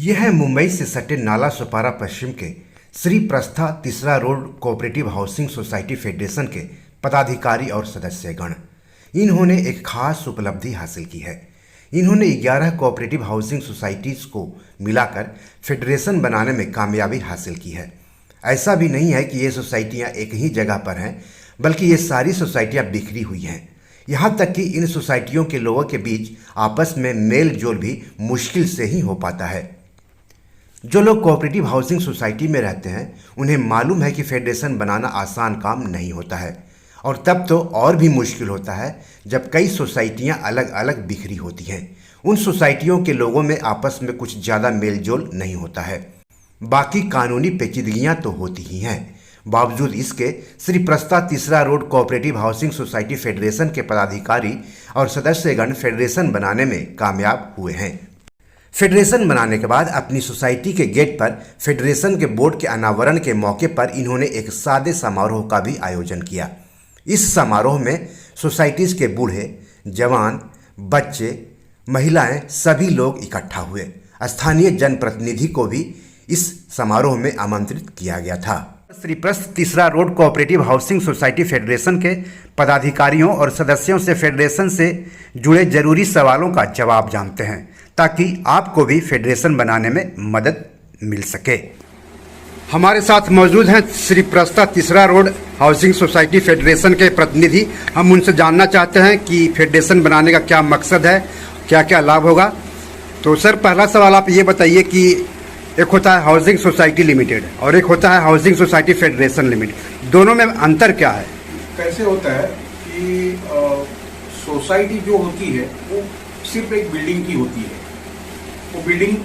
यह है मुंबई से सटे नाला सुपारा पश्चिम के श्री प्रस्था तीसरा road cooperative housing society federation के पदाधिकारी और सदस्यगण। इन्होंने एक खास उपलब्धि हासिल की है। इन्होंने 11 कोऑपरेटिव हाउसिंग सोसाइटीज़ को मिलाकर फेडरेशन बनाने में कामयाबी हासिल की है। ऐसा भी नहीं है कि ये सोसाइटियाँ एक ही जगह पर हैं, बल्कि ये सारी सोसाइटियाँ बिखरी हुई हैं। यहाँ तक कि इन सोसाइटियों के लोगों के बीच आपस में मेल जोल भी मुश्किल से ही हो पाता है। जो लोग कोऑपरेटिव हाउसिंग सोसाइटी में रहते हैं उन्हें मालूम है कि फेडरेशन बनाना आसान काम नहीं होता है, और तब तो और भी मुश्किल होता है जब कई सोसाइटियां अलग अलग बिखरी होती हैं। उन सोसाइटियों के लोगों में आपस में कुछ ज़्यादा मेल जोल नहीं होता है। बाकी कानूनी पेचीदगियां तो होती ही हैं। बावजूद इसके श्री प्रस्था तीसरा road cooperative housing society federation के पदाधिकारी और सदस्यगण फेडरेशन बनाने में कामयाब हुए हैं। फेडरेशन बनाने के बाद अपनी सोसाइटी के गेट पर फेडरेशन के बोर्ड के अनावरण के मौके पर इन्होंने एक सादे समारोह का भी आयोजन किया। इस समारोह में सोसाइटीज़ के बूढ़े, जवान, बच्चे, महिलाएं सभी लोग इकट्ठा हुए। स्थानीय जनप्रतिनिधि को भी इस समारोह में आमंत्रित किया गया था। श्री प्रस्थ तीसरा road cooperative housing society federation के पदाधिकारियों और सदस्यों से फेडरेशन से जुड़े जरूरी सवालों का जवाब जानते हैं, ताकि आपको भी फेडरेशन बनाने में मदद मिल सके। हमारे साथ मौजूद हैं श्री प्रस्था तीसरा रोड हाउसिंग सोसाइटी फेडरेशन के प्रतिनिधि। हम उनसे जानना चाहते हैं कि फेडरेशन बनाने का क्या मकसद है, क्या क्या लाभ होगा। तो सर, पहला सवाल आप ये बताइए कि एक होता है हाउसिंग सोसाइटी लिमिटेड और एक होता है हाउसिंग सोसाइटी फेडरेशन लिमिटेड, दोनों में अंतर क्या है? कैसे होता है कि सोसाइटी जो होती है वो सिर्फ एक बिल्डिंग की होती है। वो बिल्डिंग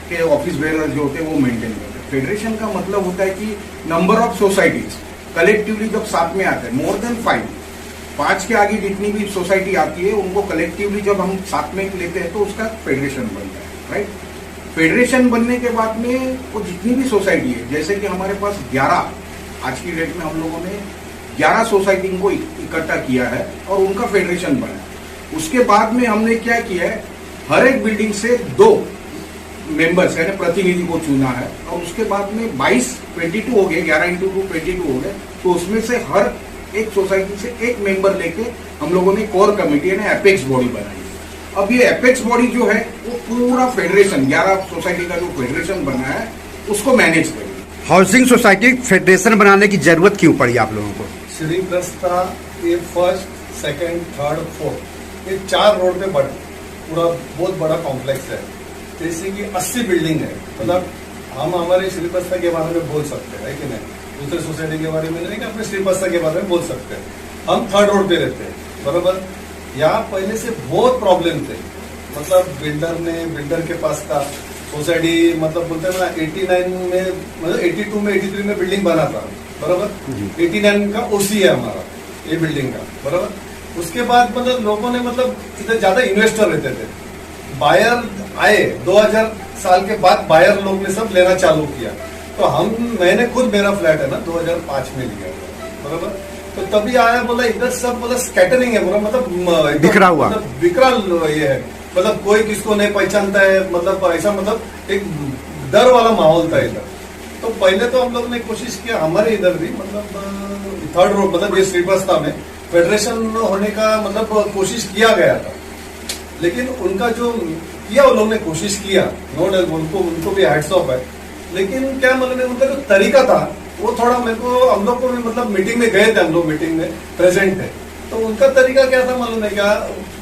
के ऑफिस बेरर जो होते हैं वो मेंटेन करते हैं। फेडरेशन का मतलब होता है कि नंबर ऑफ सोसाइटीज कलेक्टिवली जब साथ में आते हैं, मोर देन 5 के आगे जितनी भी सोसाइटी आती है उनको कलेक्टिवली जब हम साथ में लेते हैं तो उसका फेडरेशन बनता है, राइट। फेडरेशन बनने के बाद में वो जितनी भी सोसाइटी है, जैसे कि हमारे पास 11 आज की डेट में हम लोगों ने 11 सोसाइटी को इकट्ठा किया है और उनका फेडरेशन बना। उसके बाद में हमने क्या किया है, हर एक बिल्डिंग से 2 मेंबर्स यानी प्रतिनिधि को चुना है और उसके बाद में 22 हो गए, 11 × 2 22 हो गए। तो उसमें से हर एक सोसाइटी से एक मेंबर लेके हम लोगों ने कोर कमेटी यानी एपेक्स बॉडी बनाई। अब ये एपेक्स बॉडी जो है वो पूरा फेडरेशन 11 सोसाइटी का जो फेडरेशन बना है उसको मैनेज करेगी। हाउसिंग सोसाइटी फेडरेशन बनाने की जरूरत क्यों पड़ी आप लोगों को? श्री प्रस्था ये 1st, 2nd, 3rd, 4th ये 4 रोड पे पूरा बहुत बड़ा कॉम्प्लेक्स है। जैसे कि 80 बिल्डिंग है, मतलब हम हमारे श्री प्रस्था के बारे में बोल सकते हैं कि नहीं, दूसरे सोसाइटी के बारे में नहीं, कि अपने श्री प्रस्था के बारे में बोल सकते हैं। हम 3rd रोड पे रहते हैं, बराबर। यहाँ पहले से बहुत प्रॉब्लम थे, मतलब बिल्डर के पास था सोसाइटी, मतलब बोलते हैं ना 89 में, मतलब 82 में 83 में बिल्डिंग बना था, बराबर। 89 का ओसी है हमारा ये बिल्डिंग का, बराबर। उसके बाद मतलब लोगों ने मतलब इधर ज्यादा इन्वेस्टर रहते थे, बायर आए 2000 साल के बाद बायर लोग ने सब लेना चालू किया। तो मैंने खुद, मेरा फ्लैट है ना 2005 में लिया, बराबर। तो तभी आया, बोला इधर सब मतलब स्कैटरिंग है पूरा, मतलब बिखरा हुआ, मतलब बिखरा ये है, मतलब कोई किसको नहीं पहचानता है, मतलब ऐसा, मतलब एक डर वाला माहौल था इधर। तो पहले तो हम लोग ने कोशिश किया, हमारे इधर भी मतलब 3rd रोड मतलब ये श्री प्रस्था में फेडरेशन होने का मतलब कोशिश किया गया था, लेकिन उनका जो किया वो लोग ने कोशिश किया, नो डाउट उनको भी हैट्स ऑफ है। लेकिन क्या मतलब उनका जो तरीका था वो थोड़ा मेरे को, हम लोग को भी मतलब मीटिंग में गए थे, हम लोग मीटिंग में प्रेजेंट थे, तो उनका तरीका क्या था मालूम है क्या,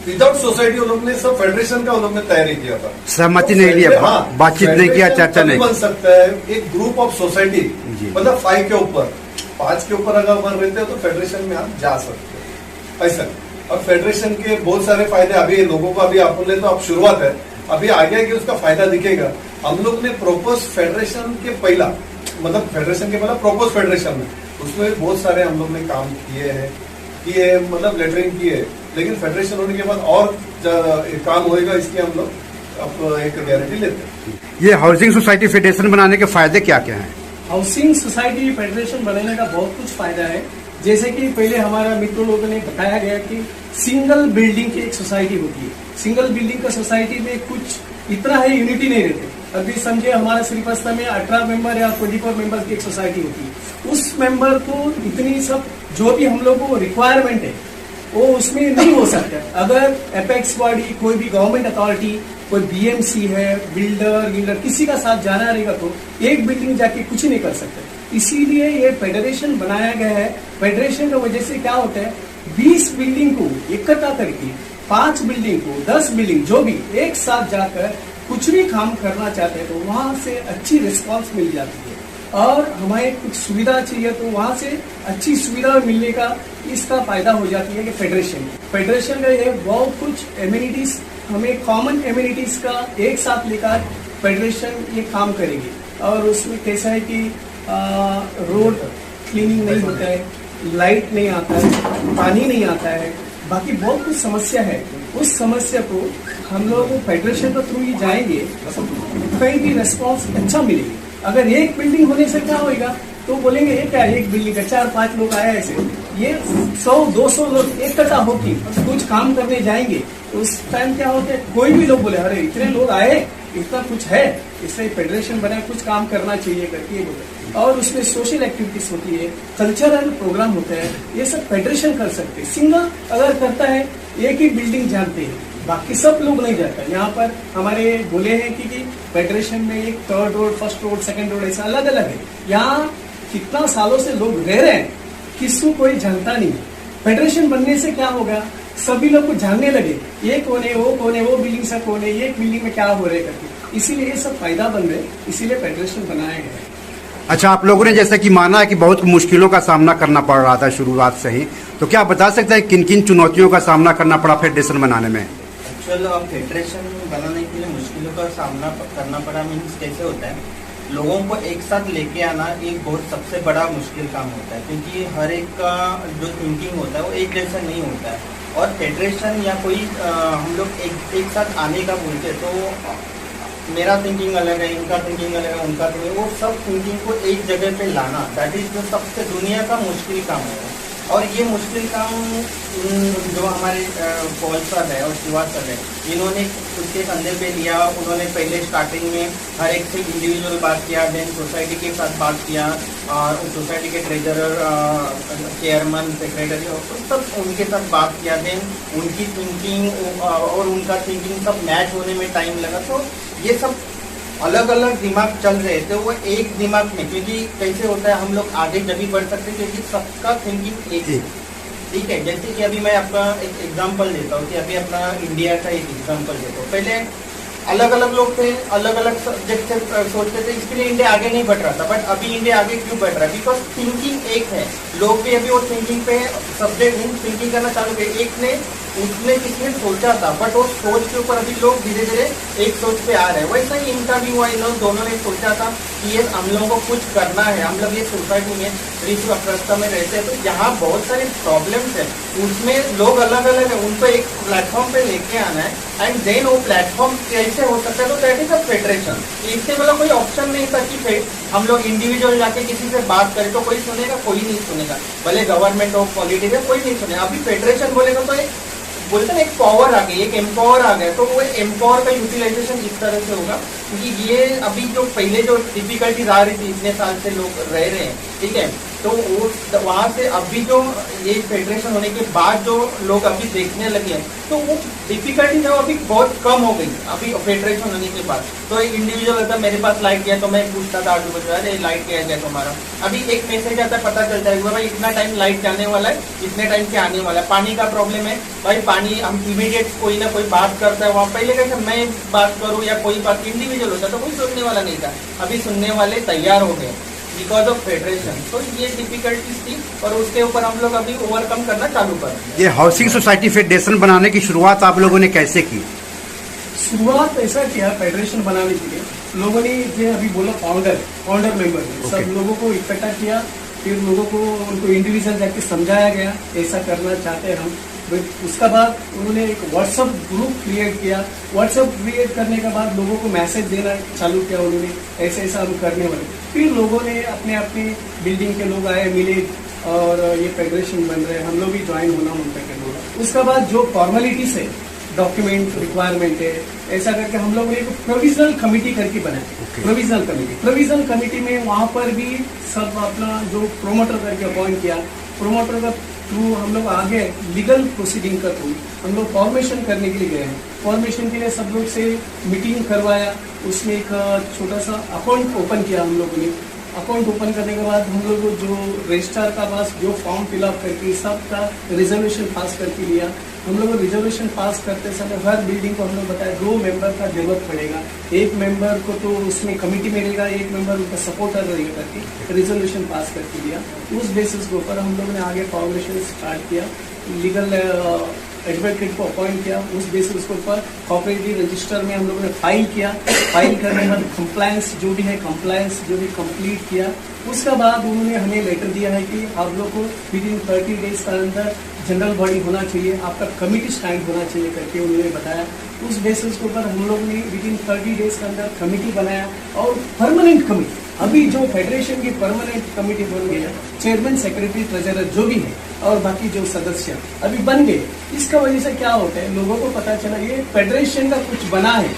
विदाउट सोसाइटी वो लोग ने सब फेडरेशन का वो लोग ने तैयारी किया था, सहमति नहीं लिया, बातचीत नहीं किया, चर्चा नहीं बन सकता है। एक ग्रुप ऑफ सोसाइटी मतलब 5 के ऊपर 5 के ऊपर अगर बन रहते हो तो फेडरेशन में आप जा सकते हो, ऐसा। और फेडरेशन के बहुत सारे फायदे अभी लोगों को, अभी आपने तो अब शुरुआत है, अभी आगे कि उसका फायदा दिखेगा। हम लोग ने प्रोपोज फेडरेशन के पहला, मतलब फेडरेशन के पहला प्रोपोज फेडरेशन में, उसमें बहुत सारे हम लोग ने काम किए, मतलब लेटरिंग किए, लेकिन फेडरेशन होने के बाद और काम होएगा, इसकी हम लोग अब एक गारंटी लेते हैं। ये हाउसिंग सोसाइटी फेडरेशन बनाने के फायदे क्या क्या हैं? हाउसिंग सोसाइटी फेडरेशन बनाने का बहुत कुछ फायदा है। जैसे कि पहले हमारा मित्रों लोगों ने बताया गया कि सिंगल बिल्डिंग की एक सोसाइटी होती है। सिंगल बिल्डिंग का सोसाइटी में कुछ इतना है यूनिटी नहीं रहते। अभी समझे हमारा श्रीप्रस्था में 18 मेंबर या 24 मेंबर की एक सोसाइटी होती है। उस मेंबर को इतनी सब जो भी हम लोगों को रिक्वायरमेंट है वो उसमें नहीं हो सकता। अगर एपेक्स बॉडी, कोई भी गवर्नमेंट अथॉरिटी, कोई बीएमसी है, बिल्डर किसी का साथ जाना रहेगा तो एक बिल्डिंग जाके कुछ नहीं कर सकते। इसीलिए ये फेडरेशन बनाया गया है। फेडरेशन की वजह से क्या होता है, 20 बिल्डिंग को इकट्ठा करके 5 बिल्डिंग को 10 बिल्डिंग जो भी एक साथ जाकर कुछ भी काम करना चाहते हैं तो वहां से अच्छी रिस्पांस मिल जाती है। और हमें कुछ सुविधा चाहिए तो वहां से अच्छी सुविधा मिलने का इसका फायदा हो जाती है कि फेडरेशन का ये बहुत कुछ एम्यूनिटीज, हमें कॉमन एम्यूनिटीज का एक साथ लेकर फेडरेशन ये काम करेगी। और उसमें कैसा है कि रोड क्लीनिंग नहीं होता है, लाइट नहीं आता है, पानी नहीं आता है, बाकी बहुत कुछ समस्या है। उस समस्या को हम लोग फेडरेशन के थ्रू ही जाएंगे, कहीं भी रेस्पॉन्स अच्छा मिलेगी। अगर एक बिल्डिंग होने से क्या होगा तो बोलेंगे ये क्या एक बिल्डिंग का 4-5 लोग आए ऐसे, ये 100-200 लोग इकट्ठा होकर कुछ काम करने जाएंगे तो उस टाइम क्या होता है, कोई भी लोग बोले अरे इतने लोग आए, इतना कुछ है, इसलिए फेडरेशन बना, कुछ काम करना चाहिए करके ये बोलते। और उसमें सोशल एक्टिविटीज होती है, कल्चरल प्रोग्राम होता है, ये सब फेडरेशन कर सकते हैं। सिंगल अगर करता है एक ही बिल्डिंग जानते हैं, बाकी सब लोग नहीं जाता। यहाँ पर हमारे बोले हैं कि फेडरेशन में एक 3rd road, 1st road, 2nd road ऐसा अलग अलग है। यहाँ कितना सालों से लोग रह रहे हैं, किसको कोई जानता नहीं। फेडरेशन बनने से क्या होगा, सभी लोग को जानने लगे ये कौन है, वो बिल्डिंग से कौन है, ये बिल्डिंग में क्या हो रहा है करके। इसीलिए ये सब फायदा बन रहे, इसीलिए फेडरेशन बनाया गया है। अच्छा, आप लोगों ने जैसे कि माना है कि बहुत मुश्किलों का सामना करना पड़ रहा था शुरुआत से ही, तो क्या बता सकते हैं किन किन चुनौतियों का सामना करना पड़ा फेडरेशन बनाने में? एक्चुअल फेडरेशन बनाने के लिए मुश्किलों का सामना करना पड़ा मीन्स कैसे होता है, लोगों को एक साथ लेके आना एक बहुत सबसे बड़ा मुश्किल काम होता है, क्योंकि हर एक का जो थिंकिंग होता है वो एक जैसा नहीं होता है। और फेडरेशन या कोई हम लोग एक साथ आने का बोलते तो मेरा थिंकिंग अलग है, इनका थिंकिंग अलग है, उनका थिंकिंग, वो सब थिंकिंग को एक जगह पे लाना, दैट इज जो सबसे दुनिया का मुश्किल काम है। और ये मुश्किल काम जो हमारे पॉल सर है और शिवा सर है, इन्होंने उसके कंधे पे लिया। उन्होंने पहले स्टार्टिंग में हर एक से इंडिविजुअल बात किया, देन सोसाइटी के साथ बात किया, और सोसाइटी के ट्रेजरर, चेयरमैन, सेक्रेटरी, सब उनके साथ बात किया। देन उनकी थिंकिंग और उनका थिंकिंग सब मैच होने में टाइम लगा। तो ये सब अलग अलग दिमाग चल रहे थे, वो एक दिमाग में, क्योंकि कैसे होता है हम लोग आगे जब भी बढ़ सकते हैं क्योंकि सबका थिंकिंग एक है। ठीक है, जैसे कि अभी मैं आपका एक एग्जांपल देता हूँ कि अभी अपना इंडिया का एक एग्जांपल देता हूँ। पहले अलग अलग लोग थे, अलग अलग सब्जेक्ट से सोचते थे, इसके लिए इंडिया आगे नहीं बढ़ रहा था। बट अभी इंडिया आगे क्यों बढ़ रहा है, बिकॉज थिंकिंग एक है। लोग भी अभी वो थिंकिंग पे सब्जेक्ट थिंकिंग करना चालू किया। एक ने उसने किसने सोचा था, बट वो सोच के ऊपर अभी लोग धीरे धीरे एक सोच पे आ रहे हैं। वैसा ही इनका भी हुआ, इन लोग दोनों ने सोचा था कि ये हम लोगों को कुछ करना है, हम लोग ये सोसाइटी में श्रीप्रस्था में रहते हैं तो यहाँ बहुत सारे प्रॉब्लम्स है, उसमें लोग अलग अलग है, उनको एक प्लेटफॉर्म पे लेके आना है। एंड देन वो प्लेटफॉर्म कैसे हो सकता है, तो दैट इज अ फेडरेशन। इससे मतलब कोई ऑप्शन नहीं था कि हम लोग इंडिविजुअल जाके किसी से बात करें तो कोई सुनेगा, कोई नहीं सुनेगा, भले गवर्नमेंट हो, पॉलिटिक्स है, कोई नहीं सुनेगा। अभी फेडरेशन बोलेगा तो एक बोलते हैं एक पावर आ गई, एक एम्पावर आ गया, तो वो एम्पावर का यूटिलाइजेशन इस तरह से होगा। क्योंकि ये अभी जो पहले जो डिफिकल्टीज आ रही थी, इतने साल से लोग रह रहे हैं, ठीक है, तो वो वहां से अभी जो ये फेडरेशन होने के बाद जो लोग अभी देखने लगे हैं तो वो डिफिकल्टीज है वो अभी बहुत कम हो गई अभी फेडरेशन होने के बाद। तो एक इंडिविजुअल होता है, मेरे पास लाइट गया तो मैं पूछता था आजू बाजू, अरे लाइट गया है तुम्हारा, अभी एक मैसेज आता है, पता चलता है भाई इतना टाइम लाइट जाने वाला है, इतने टाइम से आने वाला है। पानी का प्रॉब्लम है भाई, पानी हम इमीडिएट कोई ना कोई बात करता है वहाँ, पहले कैसे मैं बात करूँ या कोई बात इंडिविजुअल होता तो कोई सुनने वाला नहीं था, अभी सुनने वाले तैयार हो गए बिकॉज ऑफ फेडरेशन। तो ये डिफिकल्टीज थी और उसके ऊपर हम लोग अभी ओवरकम करना चालू कर रहे हैं। ये हाउसिंग सोसाइटी फेडरेशन बनाने की शुरुआत आप लोगों ने कैसे की? शुरुआत ऐसा किया फेडरेशन बनाने के लिए, लोगों ने जो अभी बोला फाउंडर मेंबर सब लोगों को इकट्ठा किया, फिर लोगों को उनको इंडिविजुअल जाके समझाया गया ऐसा करना चाहते हैं हम। उसका बाद उन्होंने एक व्हाट्सएप ग्रुप क्रिएट किया। व्हाट्सएप क्रिएट करने के बाद लोगों को मैसेज देना चालू किया उन्होंने, ऐसे ऐसा हम करने वाले। फिर लोगों ने अपने अपने बिल्डिंग के लोग आए, मिले, और ये फेडरेशन बन रहे हैं, हम लोग भी ज्वाइन होना उनका करना। उसके बाद जो फॉर्मेलिटीज है, डॉक्यूमेंट रिक्वायरमेंट है, ऐसा करके हम लोग एक प्रोविजनल कमेटी करके बनाए। प्रोविजनल कमेटी में वहाँ पर भी सब अपना जो प्रोमोटर करके अपॉइंट किया, प्रोमोटर का थ्रू हम लोग आगे लीगल प्रोसीडिंग का थ्रू हम लोग फॉर्मेशन करने के लिए गए हैं। फॉर्मेशन के लिए सब लोग से मीटिंग करवाया, उसमें एक छोटा सा अकाउंट ओपन किया हम लोगों ने। अकाउंट ओपन करने के बाद हम लोग जो रजिस्ट्रार का पास जो फॉर्म फिलअप करके सबका रिजर्वेशन पास करके लिया। हम लोग रिजर्वेशन पास करते समय हर बिल्डिंग को हम लोग बताया 2 मेंबर का जरूरत पड़ेगा, 1 मेंबर को तो उसमें कमेटी में रहेगा, 1 मेंबर उनका सपोर्टर रहेगा करके रिजर्वेशन पास करके लिया। उस बेसिस के ऊपर हम लोगों ने आगे फॉर्मेशन स्टार्ट किया, लीगल एडवोकेट को अपॉइंट किया। उस बेसिस के ऊपर कोऑपरेटिव रजिस्टर में हम लोगों ने फाइल किया। फाइल करने के बाद कंप्लायंस जो भी है, कंप्लायंस जो भी कंप्लीट किया। उसके बाद उन्होंने हमें लेटर दिया है कि आप लोग को विदिन 30 डेज का अंदर जनरल बॉडी होना चाहिए, आपका कमिटी स्टैंड होना चाहिए करके उन्होंने बताया। उस बेसिस के ऊपर हम लोग ने विदिन 30 डेज के अंदर कमिटी बनाया और परमानेंट कमिटी, अभी जो फेडरेशन की परमानेंट कमिटी बन गई है, चेयरमैन, सेक्रेटरी, ट्रेजरर जो भी है और बाकी जो सदस्य अभी बन गए। इसका वजह से क्या होता है, लोगों को पता चला ये फेडरेशन का कुछ बना है,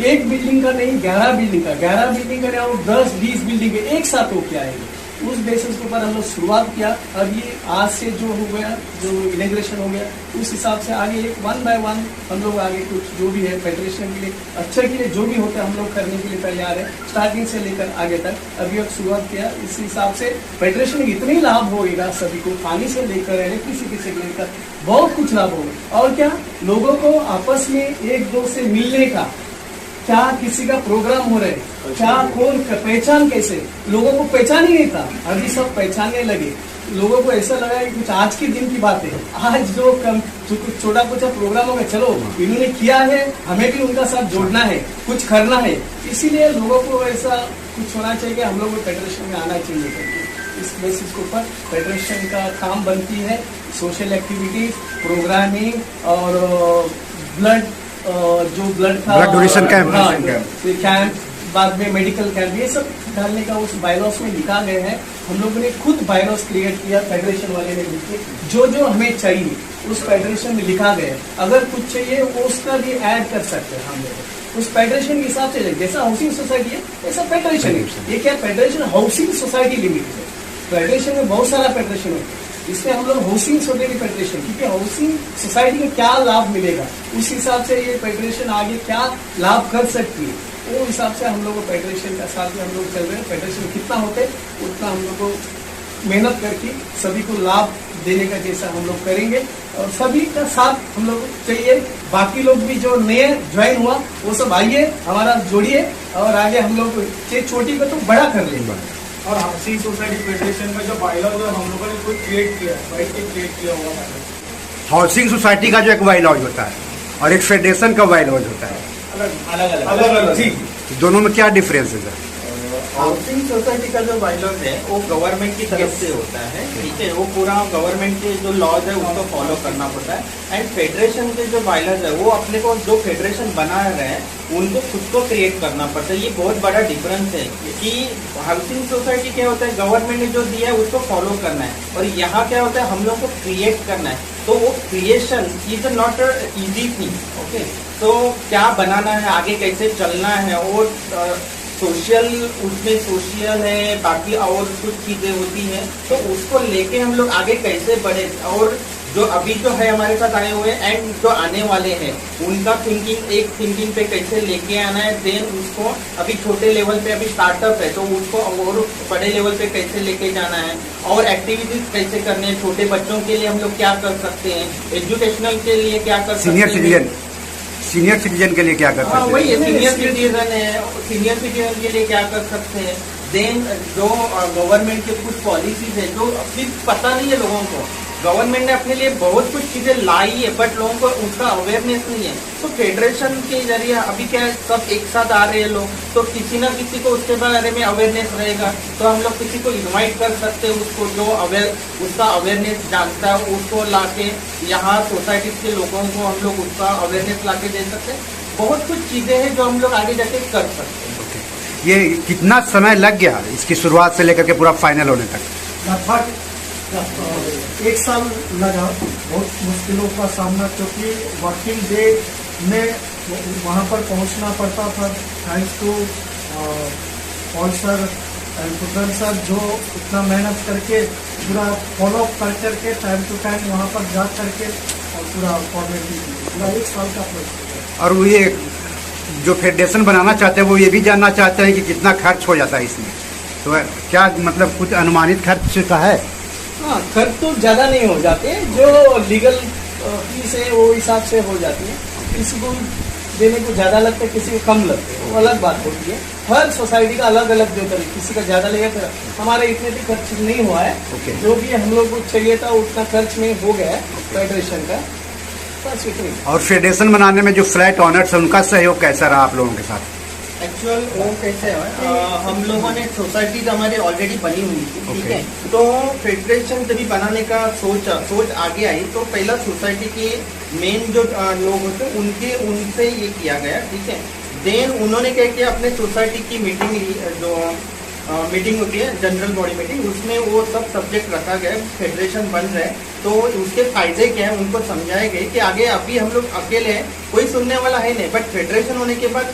एक बिल्डिंग का नहीं 11 बिल्डिंग का, 11 बिल्डिंग का और 10-20 बिल्डिंग एक साथ हो क्या आएंगे। उस बेसिस के ऊपर हम लोग शुरुआत किया। अब ये आज से जो हो गया, जो इनॉग्रेशन हो गया, उस हिसाब से आगे एक 1 बाय 1 हम लोग आगे कुछ जो भी है फेडरेशन के लिए अच्छे के लिए जो भी होता है हम लोग करने के लिए तैयार है, स्टार्टिंग से लेकर आगे तक। अभी अब शुरुआत किया, इस हिसाब से फेडरेशन में इतनी लाभ होगा सभी को, पानी से लेकर इलेक्ट्रिसिटी से लेकर बहुत कुछ लाभ होगा। और क्या, लोगों को आपस में एक दो से मिलने का, क्या किसी का प्रोग्राम हो रहे, क्या कौन पहचान, कैसे लोगों को पहचान ही नहीं था, अभी सब पहचानने लगे। लोगों को ऐसा लगा कि कुछ आज के दिन की बात है, आज जो कुछ छोटा कुछ प्रोग्राम होगा, चलो इन्होंने किया है, हमें भी उनका साथ जोड़ना है, कुछ करना है। इसीलिए लोगों को ऐसा कुछ होना चाहिए कि हम लोग को फेडरेशन में आना चाहिए करके। इस बेसिस के ऊपर फेडरेशन का काम बनती है, सोशल एक्टिविटीज, प्रोग्रामिंग और ब्लड जो ब्लड का डोनेशन कैंप, बाद में मेडिकल कैंप, ये सब डालने का उस बायलॉस में लिखा गया है। हम लोगों ने खुद बायलॉस क्रिएट किया, फेडरेशन वाले ने मिलकर जो हमें चाहिए उस फेडरेशन में लिखा गया है। अगर कुछ चाहिए वो उसका भी ऐड कर सकते हैं हम लोग उस फेडरेशन के हिसाब से। जैसा हाउसिंग सोसाइटी है ऐसा फेडरेशन है। ये क्या, फेडरेशन हाउसिंग सोसाइटी लिमिटेड है। फेडरेशन में बहुत सारा फेडरेशन है, इसमें हम लोग हाउसिंग सोसाइटी फेडरेशन, क्योंकि हाउसिंग सोसाइटी को क्या लाभ मिलेगा उस हिसाब से ये फेडरेशन आगे क्या लाभ कर सकती है, वो हिसाब से हम लोग को फेडरेशन का साथ में हम लोग चल रहे हैं। फेडरेशन कितना होते उतना हम लोग को मेहनत करके सभी को लाभ देने का जैसा हम लोग करेंगे और सभी का साथ हम लोग चाहिए। बाकी लोग भी जो नए ज्वाइन हुआ वो सब आइए, हमारा जोड़िए और आगे हम लोग छोटी को तो बड़ा कर लेंगे। और हाउसिंग सोसाइटी फेडरेशन का जो बायलॉ जो हम लोगों ने कोई क्रिएट किया है, बैठ के क्रिएट किया होगा। हाउसिंग सोसाइटी का जो एक बायलॉज होता है और एक फेडरेशन का बायलॉज होता है, अलग अलग ठीक, दोनों में क्या डिफरेंस है सर? हाउसिंग सोसाइटी का जो बायलॉज है वो गवर्नमेंट की तरफ से होता है, ठीक है, वो पूरा गवर्नमेंट के जो लॉज है उसको फॉलो करना पड़ता है। एंड फेडरेशन के जो बायलॉज है वो अपने को जो फेडरेशन बना रहे हैं उनको खुद को क्रिएट करना पड़ता है। ये बहुत बड़ा डिफरेंस है कि हाउसिंग सोसाइटी क्या होता है, गवर्नमेंट ने जो दिया है उसको फॉलो करना है, और यहाँ क्या होता है हम लोग को क्रिएट करना है। तो वो creation is not easy thing, okay. तो क्या बनाना है, आगे कैसे चलना है, और सोशल, उसमें सोशल है, बाकी और कुछ चीजें होती हैं, तो उसको लेके हम लोग आगे कैसे बढ़े, और जो अभी जो है हमारे साथ आए हुए एंड जो आने वाले हैं उनका थिंकिंग पे कैसे लेके आना है। देन उसको अभी छोटे लेवल पे अभी स्टार्टअप है तो उसको और बड़े लेवल पे कैसे लेके जाना है, और एक्टिविटीज कैसे करने हैं। छोटे बच्चों के लिए हम लोग क्या कर सकते हैं, एजुकेशनल के लिए क्या कर सकते हैं, सीनियर सिटीजन के लिए क्या कर सकते हैं, वही सीनियर सिटीजन है, सीनियर सिटीजन के लिए क्या कर सकते हैं। देन जो गवर्नमेंट के कुछ पॉलिसीज है जो अभी पता नहीं है लोगों को, गवर्नमेंट ने अपने लिए बहुत कुछ चीजें लाई है बट लोगों को उसका अवेयरनेस नहीं है। तो फेडरेशन के जरिए अभी क्या है, सब एक साथ आ रहे हैं लोग, तो किसी ना किसी को उसके बारे में अवेयरनेस रहेगा, तो हम लोग किसी को इन्वाइट कर सकते हैं, उसको जो उसका अवेयरनेस जानता है उसको लाके यहाँ सोसाइटी के लोगों को हम लोग उसका अवेयरनेस लाके दे सकते हैं। बहुत कुछ चीजें हैं जो हम लोग आगे जाके कर सकते हैं। ये कितना समय लग गया इसकी शुरुआत से लेकर के पूरा फाइनल होने तक? लगभग एक साल लगा बहुत मुश्किलों का सामना, क्योंकि वर्किंग डे में वहाँ पर पहुँचना पड़ता था। Thanks to Paul sir and Sudarshan sir, जो इतना मेहनत करके पूरा फॉलो अप कर करके टाइम टू टाइम वहाँ पर जा करके और पूरा फॉर्मेलिटी पूरा एक साल का प्रोसेस। और वो ये जो फेडरेशन बनाना चाहते हैं वो ये भी जानना चाहते हैं कि कितना खर्च हो जाता है इसमें, तो क्या मतलब कुछ अनुमानित खर्च का है? हाँ, खर्च तो ज़्यादा नहीं हो जाते, जो लीगल फीस है वो हिसाब से हो जाती है। किसी को देने को ज़्यादा लगता है, किसी को कम लगता है, वो अलग बात होती है। हर सोसाइटी का अलग अलग जो तरीका, किसी का ज़्यादा लगेगा तो हमारे इतने भी खर्च नहीं हुआ है। जो भी हम लोग को चाहिए था उतना खर्च में हो गया है फेडरेशन का, बस इतनी। और फेडरेशन बनाने में जो फ्लैट ऑनर्स है उनका सहयोग कैसा रहा आप लोगों के साथ? एक्चुअल वो कैसे है, हम लोगों ने सोसाइटी तो हमारी ऑलरेडी बनी हुई थी, ठीक है। तो फेडरेशन जब बनाने का सोच आगे आई, तो पहला सोसाइटी के मेन जो लोग होते उनसे ये किया गया, ठीक है। देन उन्होंने क्या किया, अपने सोसाइटी की मीटिंग ली, जो मीटिंग होती है जनरल बॉडी मीटिंग, उसमें वो सब सब्जेक्ट रखा गया। फेडरेशन बन रहे तो उसके फायदे क्या है उनको समझाए गए कि आगे अभी हम लोग अकेले हैं, कोई सुनने वाला है नहीं, बट फेडरेशन होने के बाद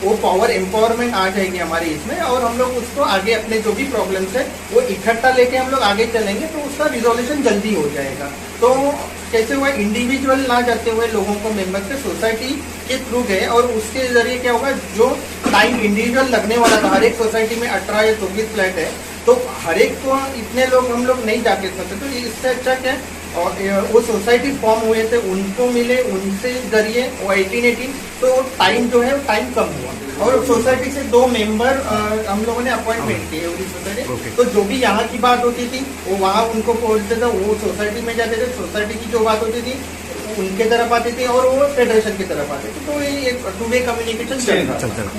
वो पावर एम्पावरमेंट आ जाएगी हमारी इसमें, और हम लोग उसको आगे अपने जो भी प्रॉब्लम्स है वो इकट्ठा लेके हम लोग आगे चलेंगे, तो उसका रिजोल्यूशन जल्दी हो जाएगा। तो कैसे हुआ, इंडिविजुअल ना जाते हुए लोगों को मेंबर से सोसाइटी के थ्रू गए, और उसके जरिए क्या होगा, जो टाइम इंडिविजुअल लगने वाला था, हर एक सोसाइटी में 18 या 24 फ्लैट है, तो हर एक को इतने लोग हम लोग नहीं जाके सकते, तो इससे अच्छा क्या है, और वो सोसाइटी फॉर्म हुए थे उनको मिले, उनसे जरिए वो 18 तो टाइम जो है टाइम कम हुआ, और सोसाइटी से 2 मेंबर हम लोगों ने अपॉइंटमेंट किए उनकी सोसाइटी। तो जो भी यहाँ की बात होती थी वो वहाँ उनको पहुँचते थे, वो सोसाइटी में जाते थे, सोसाइटी की जो बात होती थी उनके तरफ आती थी, और वो फेडरेशन की तरफ आते थे। तो ये एक टू वे कम्युनिकेशन चलता था।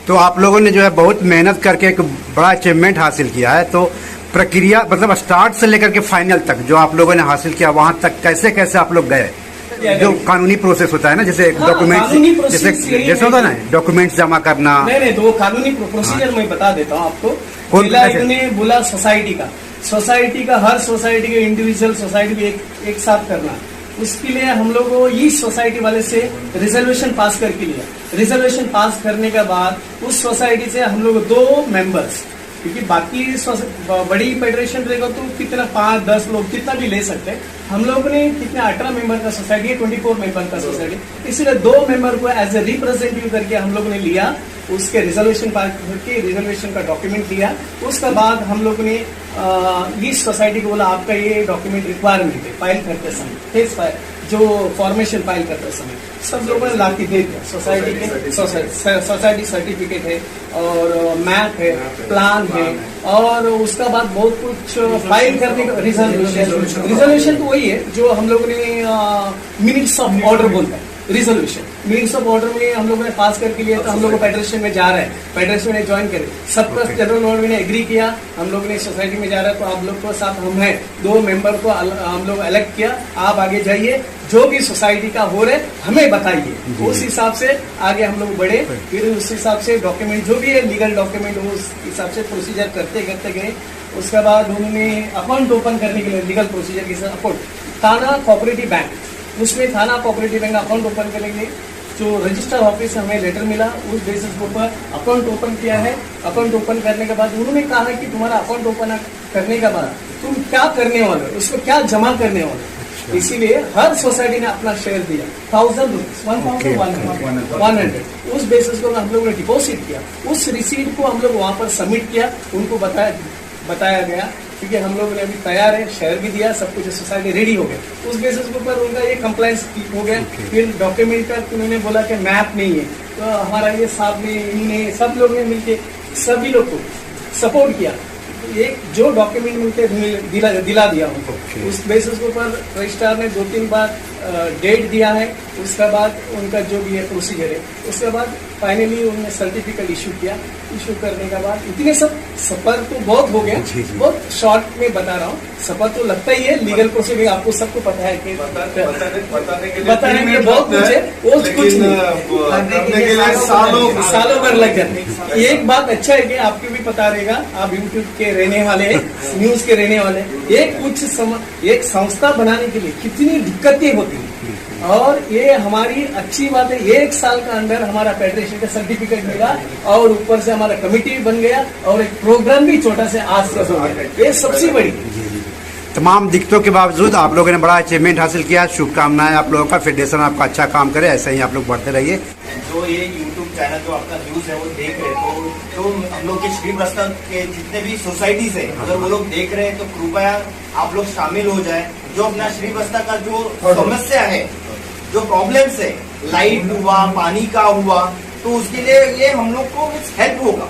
तो आप लोगों ने जो है बहुत मेहनत करके एक बड़ा अचीवमेंट हासिल किया है, तो प्रक्रिया मतलब स्टार्ट से लेकर के फाइनल तक जो आप लोगों ने हासिल किया, वहां तक कैसे कैसे आप लोग गए? जो कानूनी प्रोसेस होता है ना, जैसे डॉक्यूमेंट जैसे होता है ना, डॉक्यूमेंट्स जमा करना। नहीं, तो वो कानूनी प्रोसीजर मैं बता देता हूँ आपको। पहला इन्होंने बोला सोसाइटी का हर सोसाइटी के इंडिविजुअल सोसाइटी भी एक साथ करना, उसके लिए हम लोग को इस सोसाइटी वाले से रिजर्वेशन पास करके लिया। रिजर्वेशन पास करने के बाद उस सोसाइटी से हम लोग 2 मेंबर्स, क्योंकि बाकी बड़ी फेडरेशन रहेगा तो कितना 5-10 लोग कितना भी ले सकते हैं, हम लोग ने कितने 18 मेंबर का सोसाइटी है, 24 मेंबर का सोसाइटी, इसलिए 2 मेंबर को एज ए रिप्रेजेंटेटिव करके हम लोग ने लिया। उसके रिजर्वेशन पास करके रिजर्वेशन का डॉक्यूमेंट लिया। उसके बाद हम लोग ने इस सोसाइटी को बोला आपका ये डॉक्यूमेंट रिक्वायरमेंट है, फाइल करते समय केस फाइल जो फॉर्मेशन फाइल करते समय सब लोगों ने ला के दे दिया। सोसाइटी के सोसाइटी सर्टिफिकेट है और मैप है, प्लान है, और उसका बाद बहुत कुछ फाइल करने का रिजोल्यूशन तो वही है जो हम लोगों ने मिनट्स ऑफ ऑर्डर बोलते हैं। रिजोल्यूशन मिनट्स ऑफ ऑर्डर में हम लोगों ने पास करके लिया, तो हम लोग फेडरेशन में जा रहे हैं, फेडरेशन में ज्वाइन करें, सबका जनरल बॉडी ने एग्री किया, हम लोग ने सोसाइटी में जा रहे हैं, तो आप लोग को साथ हम हैं, 2 मेंबर को हम लोग इलेक्ट किया, आप आगे जाइए, जो भी सोसाइटी का हो रहे हमें बताइए, उस हिसाब से आगे हम लोग बढ़े। फिर उस हिसाब से डॉक्यूमेंट जो भी है लीगल डॉक्यूमेंट उस हिसाब से प्रोसीजर करते गए। उसके बाद उन्होंने अकाउंट ओपन करने के लिए लीगल प्रोसीजर के साथ अकाउंट थाना कोऑपरेटिव बैंक, उसमें थाना कोऑपरेटिव बैंक अकाउंट ओपन करेंगे, जो रजिस्टर ऑफिस से हमें लेटर मिला उस बेसिस के ऊपर अकाउंट ओपन किया है। अकाउंट ओपन करने के बाद उन्होंने कहा है कि तुम्हारा अकाउंट ओपन करने के बाद तुम क्या करने वाले हो, उसको क्या जमा करने वाले हो, इसीलिए हर सोसाइटी ने अपना शेयर दिया 1000 रुपीज 1100। उस बेसिस को हम लोगों ने डिपॉजिट किया, उस रिसीट को हम लोग वहां पर सबमिट किया, उनको बताया गया, क्योंकि हम लोगों ने अभी तैयार है, शेयर भी दिया, सब कुछ सोसाइटी रेडी हो गया। उस बेसिस के ऊपर उनका ये कंप्लायंस हो गया। फिर डॉक्यूमेंट का उन्होंने बोला कि मैप नहीं है, तो हमारा ये साहब ने इन्होंने सब लोग ने मिलके सभी लोग को सपोर्ट किया, एक जो डॉक्यूमेंट मिलते दिला दिया उनको। उस बेसिस के ऊपर रजिस्ट्रार ने 2-3 बार डेट दिया है, उसके बाद उनका जो भी है प्रोसीजर है, उसके बाद फाइनली उन्होंने सर्टिफिकेट इशू किया। इशू करने के बाद इतने सब सफर तो बहुत हो गया, बहुत शॉर्ट में बता रहा हूँ। सफर तो लगता ही है, लीगल प्रोसीडिंग आपको सबको पता है कि बताने के लिए बहुत कुछ है, वो कुछ नहीं, सालों भर लग जाते। एक बात अच्छा है कि आपको भी पता रहेगा, आप यूट्यूब के रहने वाले, न्यूज के रहने वाले, एक संस्था बनाने के लिए कितनी दिक्कतें होती हैं। और ये हमारी अच्छी बात है, 1 साल का अंदर हमारा फेडरेशन का सर्टिफिकेट मिला और ऊपर से हमारा कमेटी भी बन गया और एक प्रोग्राम भी छोटा से आज से हो गया। ये सबसे बड़ी तमाम दिक्कतों के बावजूद आप लोगों ने बड़ा अचीवमेंट हासिल किया। शुभकामनाएं आप लोगों का, फेडरेशन आपका अच्छा काम करे, ऐसे ही आप लोग बढ़ते रहिए। जो ये यूट्यूब चैनल जो आपका न्यूज है वो देख रहे तो हम लोग के श्री प्रस्ताव के जितने भी सोसाइटीज है, अगर वो लोग देख रहे हैं तो कृपया आप लोग शामिल हो जाए। जो अपना श्री प्रस्ताव का जो समस्या है, जो प्रॉब्लम्स है, लाइट हुआ, पानी का हुआ, तो उसके लिए ये हम लोग को हेल्प होगा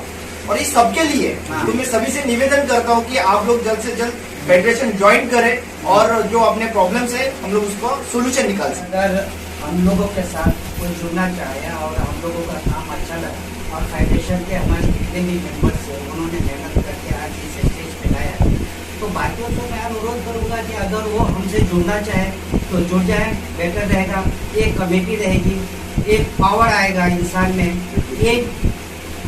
और ये सबके लिए। तो मैं सभी से निवेदन करता हूँ कि आप लोग जल्द से जल्द फेडरेशन ज्वाइन करें और जो अपने प्रॉब्लम्स है हम लोग उसको सोल्यूशन निकाल सकें। अगर हम लोगों के साथ कोई जुड़ना चाहे और हम लोगों का काम अच्छा लगा और फेडरेशन के हमारे जितने भी मेंबर्स हैं उन्होंने मेहनत करके आज इस स्टेज पे लाया, तो बाकियों से मैं अनुरोध करूंगा कि अगर वो हमसे जुड़ना चाहे तो जुड़ जाए, बेटर रहेगा। एक कमेटी रहेगी, एक पावर आएगा इंसान में, एक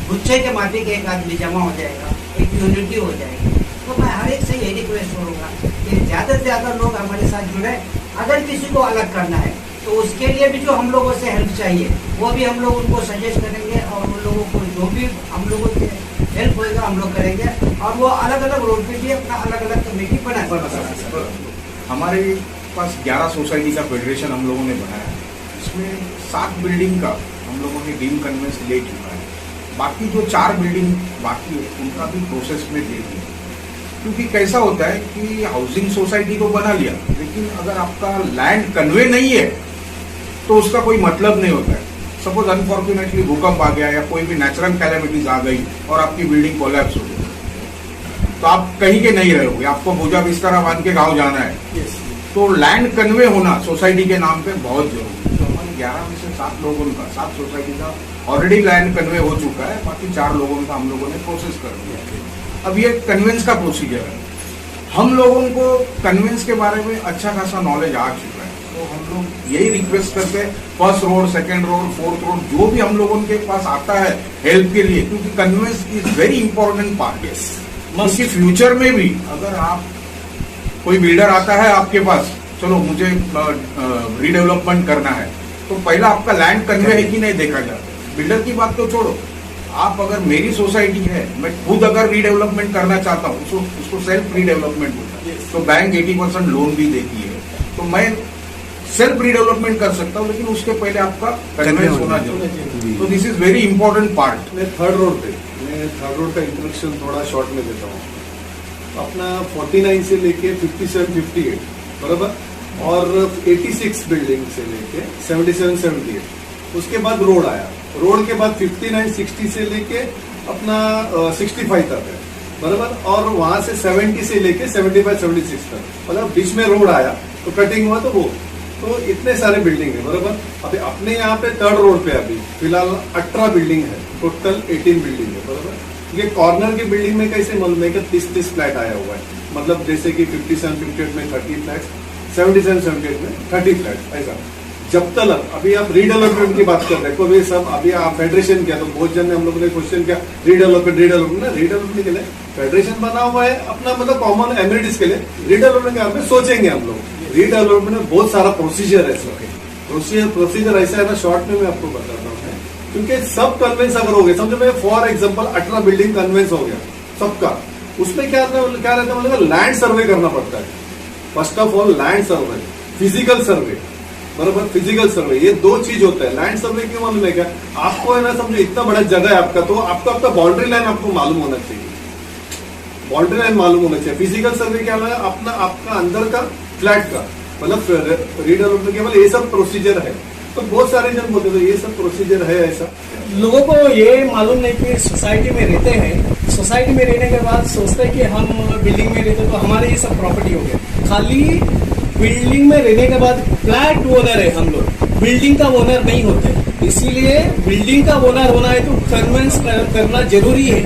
गुच्छे के माफी के एक आदमी जमा हो जाएगा, एक यूनिटी हो जाएगी। तो मैं हर एक से यही रिक्वेस्ट करूंगा कि ज़्यादा से ज़्यादा लोग हमारे साथ जुड़े। अगर किसी को अलग करना है तो उसके लिए भी जो हम लोगों से हेल्प चाहिए वो भी हम लोग उनको सजेस्ट करेंगे और उन लोगों को जो भी हम लोगों से हेल्प होएगा हम लोग करेंगे और वो अलग अलग रोड पे भी अपना अलग अलग कमेटी बना। हमारे पास 11 सोसाइटी का फेडरेशन हम लोगों ने बनाया है, इसमें 7 बिल्डिंग का हम लोगों ने डीम कन्वेंस ले चुका है। बाकी जो 4 बिल्डिंग बाकी है उनका भी प्रोसेस में दे दिया। क्योंकि कैसा होता है कि हाउसिंग सोसाइटी तो बना लिया, लेकिन अगर आपका लैंड कन्वे नहीं है तो उसका कोई मतलब नहीं होता है। सपोज अनफॉर्चुनेटली भूकंप आ गया या कोई भी नेचुरल कैलेमिटीज आ गई और आपकी बिल्डिंग कोलैप्स हो गई, तो आप कहीं के नहीं रहोगे, आपको भुजा बिस्तरा बांध के गाँव जाना है। तो लैंड कन्वे होना सोसाइटी के नाम पे बहुत जरूरी है। तो हमारे 11 में से 7 लोगों का, 7 सोसाइटी का ऑलरेडी लैंड कन्वे हो चुका है, बाकी 4 लोगों का हम लोगों ने प्रोसेस कर दिया। अब ये कन्वेंस का प्रोसीजर है, हम लोगों को कन्वेंस के बारे में अच्छा खासा नॉलेज आ चुका है। तो हम लोग यही रिक्वेस्ट करते हैं, first road, second road, fourth road, जो भी हम लोगों के पास आता है हेल्प के लिए, क्योंकि convince is very important part. क्योंकि फ्यूचर में भी अगर आप कोई बिल्डर आता है आपके पास, चलो मुझे रीडेवलपमेंट करना है, तो पहला आपका लैंड कन्वे है कि नहीं देखा जाता। बिल्डर की बात तो छोड़ो, आप अगर मेरी सोसाइटी है, मैं खुद अगर रीडेवलपमेंट करना चाहता हूँ, उसको सेल्फ रीडेवलपमेंट होता है, तो बैंक 80% लोन भी देती है, तो मैं सेल्फ रीडेवलपमेंट कर सकता हूँ, लेकिन उसके पहले आपका कन्वेंस होना जरूरी है। तो this is very important part. मैं थर्ड रोड का इंट्रोडक्शन थोड़ा शॉर्ट में देता हूँ। अपना 49 से लेके 57, 58 बराबर, और 86 बिल्डिंग से लेके 77, 78, उसके बाद रोड आया। रोड के बाद 59, 60 से लेके अपना 65 तक है बराबर, और वहां से 70 से लेके 75, 76 तक, मतलब बीच में रोड आया तो कटिंग हुआ, तो इतने सारे बिल्डिंग है बराबर। अभी अपने यहाँ पे थर्ड रोड पे अभी फिलहाल 18 बिल्डिंग है, टोटल 18 बिल्डिंग है बराबर। ये कॉर्नर की बिल्डिंग में कैसे मालूम है कि 30 फ्लैट आया हुआ है, मतलब जैसे कि 57, 58 में 30 फ्लैट, 77, 78 में 30 फ्लैट, ऐसा। जब तक अभी आप रीडेवलपमेंट की बात कर रहे हैं, तो सब अभी आप फेडरेशन किया तो बहुत जन ने हम लोगों ने क्वेश्चन किया रीडेवलपमेंट के लिए फेडरेशन बना हुआ है अपना, मतलब कॉमन एम्यूनिटीज के लिए रीडेवलपमेंट के बारे में सोचेंगे हम लोग। रीडेवलपमेंट में बहुत सारा प्रोसीजर है, प्रोसीजर ऐसा है ना, शॉर्ट में मैं आपको बताता हूँ। क्योंकि सब कन्वेंस अगर हो गए, समझो मैं फॉर एग्जांपल 18 बिल्डिंग कन्वेंस हो गया सबका, उसमें क्या रहता है, मतलब लैंड सर्वे करना पड़ता है। First of all land survey, physical survey बराबर, फिजिकल सर्वे, ये 2 चीज होता है। लैंड सर्वे क्यों मालूम है क्या, आपको है ना, समझो इतना बड़ा जगह है आपका, तो आपका बाउंड्री लाइन आपको मालूम होना चाहिए, बाउंड्री लाइन मालूम होना चाहिए। फिजिकल सर्वे क्या है, अपना आपका अंदर का फ्लैट का, मतलब रीडेवलपमेंट के मतलब ये सब प्रोसीजर है। तो बहुत सारे जन बोलते थे ये सब प्रोसीजर है ऐसा। लोगों को ये मालूम नहीं कि सोसाइटी में रहते हैं, सोसाइटी में रहने के बाद सोचते हैं कि हम बिल्डिंग में रहते तो हमारे ये सब प्रॉपर्टी हो गया। खाली बिल्डिंग में रहने के बाद फ्लैट ओनर है हम लोग, बिल्डिंग का ओनर नहीं होते। इसीलिए बिल्डिंग का ओनर होना है तो कन्विंस करना जरूरी है,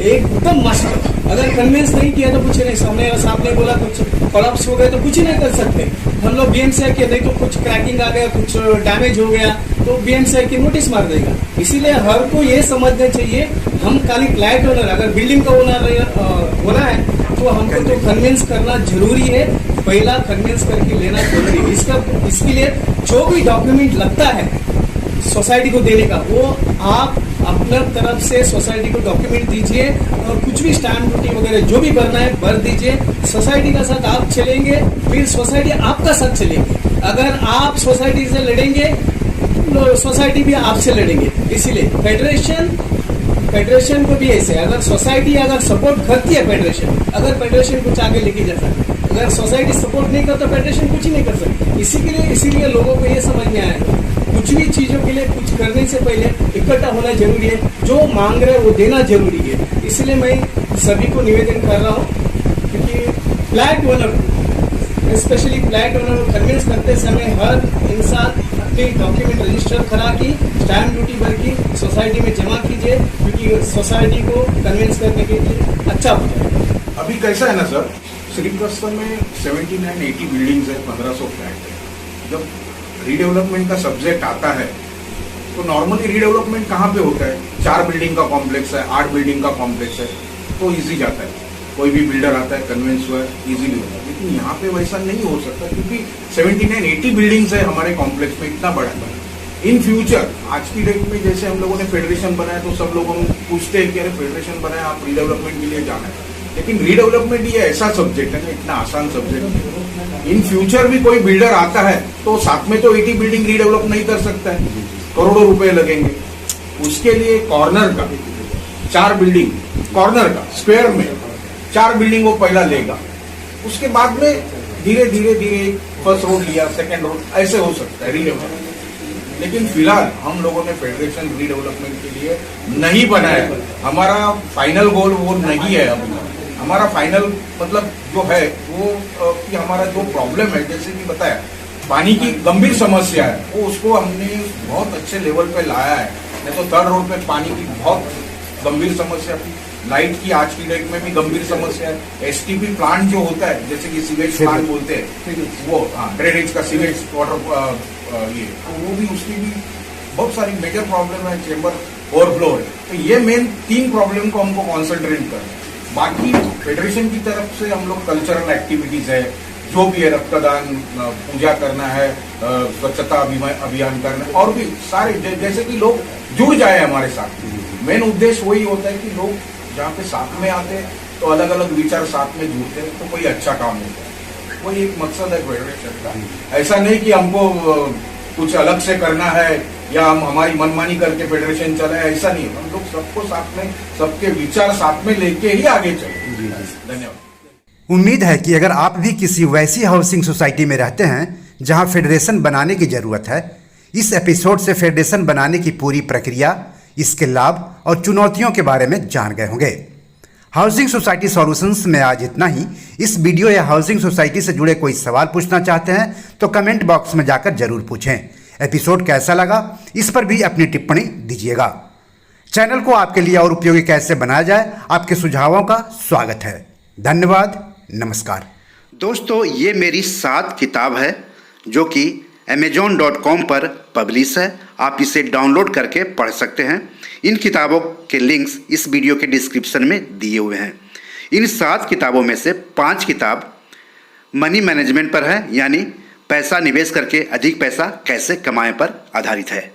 एकदम मस्ट। अगर कन्विंस नहीं किया तो कुछ नहीं, सामने आपने बोला कुछ कोलैप्स हो गए तो कुछ नहीं कर सकते हम लोग। बीएमसीआई के नहीं तो कुछ क्रैकिंग आ गया, कुछ डैमेज हो गया तो बीएमसीआई की नोटिस मार देगा। इसीलिए हर को ये समझना चाहिए, हम खाली फ्लैट ओनर, अगर बिल्डिंग का ओनर होना है तो हमको तो कन्विंस करना जरूरी है, पहला कन्विंस करके लेना जरूरी है। इसके लिए जो भी डॉक्यूमेंट लगता है सोसाइटी को देने का, वो आप अपने तरफ से सोसाइटी को डॉक्यूमेंट दीजिए और कुछ भी स्टैम्प ड्यूटी वगैरह जो भी भरना है भर दीजिए। सोसाइटी का साथ आप चलेंगे, फिर सोसाइटी आपका साथ चलेंगे। अगर आप सोसाइटी से लड़ेंगे तो सोसाइटी भी आपसे लड़ेंगे। इसीलिए फेडरेशन को भी ऐसे, अगर सोसाइटी अगर सपोर्ट करती है फेडरेशन, अगर फेडरेशन कुछ आगे लेके जा सकता है, अगर सोसाइटी सपोर्ट नहीं करता फेडरेशन कुछ नहीं कर सकती। इसीलिए लोगों को ये समझ में आया, कुछ भी चीजों के लिए कुछ करने से पहले इकट्ठा होना जरूरी है, जो मांग रहे वो देना जरूरी है। इसलिए मैं सभी को निवेदन कर रहा हूँ, क्योंकि flat owner, specially flat owner को कन्विंस करते समय हर इंसान अपनी डॉक्यूमेंट रजिस्टर करा की, स्टैम्प ड्यूटी भर की सोसाइटी में जमा कीजिए, क्योंकि सोसाइटी को कन्विंस करने के लिए अच्छा हो जाए। अभी कैसा है ना सर, श्रीप्रस्थ में 79-80 बिल्डिंग्स है, 1500 फ्लैट है। जब रीडेवलपमेंट का सब्जेक्ट आता है तो नॉर्मली रीडेवलपमेंट कहाँ पे होता है, 4 बिल्डिंग का कॉम्प्लेक्स है, 8 बिल्डिंग का कॉम्प्लेक्स है, तो इजी जाता है, कोई भी बिल्डर आता है, कन्विंस हुआ है, इजीली होता है। लेकिन यहाँ पे वैसा नहीं हो सकता, क्योंकि 79-80 बिल्डिंग्स है हमारे कॉम्प्लेक्स में, इतना बड़ा है। इन फ्यूचर आज की डेट में जैसे हम लोगों ने फेडरेशन बनाया तो सब लोगों पूछते हैं कि अरे फेडरेशन बनाया, आप रीडेवलपमेंट के लिए जाना है, लेकिन रीडेवलपमेंट ये ऐसा सब्जेक्ट है ना, इतना आसान सब्जेक्ट है। इन फ्यूचर भी कोई बिल्डर आता है तो साथ में तो 80 बिल्डिंग रीडेवलप नहीं कर सकता है, करोड़ों रुपए लगेंगे। उसके लिए कॉर्नर का 4 बिल्डिंग, कॉर्नर का स्क्वायर में 4 बिल्डिंग वो पहला लेगा, उसके बाद में धीरे धीरे फर्स्ट रोड लिया, सेकेंड रोड, ऐसे हो सकता है रीडेवलपमेंट। लेकिन फिलहाल हम लोगों ने फेडरेशन रीडेवलपमेंट के लिए नहीं बनाया, हमारा फाइनल गोल वो नहीं है। अभी हमारा फाइनल मतलब जो है वो कि हमारा जो प्रॉब्लम है, जैसे कि बताया पानी की गंभीर समस्या है, वो उसको हमने बहुत अच्छे लेवल पे लाया है। नहीं तो 3rd रोड पे पानी की बहुत गंभीर समस्या थी, लाइट की आज की डेट में भी गंभीर समस्या है। STP प्लांट जो होता है, जैसे कि सीवेज प्लांट बोलते हैं, वो ड्रेनेज का सीवेज वाटर ये, तो वो भी उसकी भी बहुत सारी मेजर प्रॉब्लम है, चेंबर ओवरफ्लो है। तो ये मेन 3 प्रॉब्लम को हमको कॉन्सेंट्रेट करना है। बाकी फेडरेशन की तरफ से हम लोग कल्चरल एक्टिविटीज है, जो भी है, रक्तदान, पूजा करना है, स्वच्छता अभियान करना है, और भी सारे जैसे कि लोग जुड़ जाए हमारे साथ। मेन उद्देश्य वही होता है कि लोग जहाँ पे साथ में आते हैं तो अलग अलग विचार साथ में जुड़ते हैं तो कोई अच्छा काम होता है। वही एक मकसद है फेडरेशन का। ऐसा नहीं कि हमको कुछ अलग से करना है या हम हमारी मनमानी करके फेडरेशन चले, ऐसा नहीं। हम लोग सबको साथ में, सबके विचार साथ में लेके ही आगे चले। धन्यवाद। उम्मीद है कि अगर आप भी किसी वैसी हाउसिंग सोसाइटी में रहते हैं जहां फेडरेशन बनाने की जरूरत है, इस एपिसोड से फेडरेशन बनाने की पूरी प्रक्रिया, इसके लाभ और चुनौतियों के बारे में जान गए होंगे। हाउसिंग सोसाइटी सॉल्यूशंस में आज इतना ही। इस वीडियो या हाउसिंग सोसाइटी से जुड़े कोई सवाल पूछना चाहते हैं तो कमेंट बॉक्स में जाकर जरूर पूछें। एपिसोड कैसा लगा इस पर भी अपनी टिप्पणी दीजिएगा। चैनल को आपके लिए और उपयोगी कैसे बनाया जाए, आपके सुझावों का स्वागत है। धन्यवाद, नमस्कार। दोस्तों, ये मेरी 7 किताब है जो कि amazon.com पर पब्लिश है। आप इसे डाउनलोड करके पढ़ सकते हैं। इन किताबों के लिंक्स इस वीडियो के डिस्क्रिप्शन में दिए हुए हैं। इन 7 किताबों में से 5 किताब मनी मैनेजमेंट पर है, यानी पैसा निवेश करके अधिक पैसा कैसे कमाएं पर आधारित है।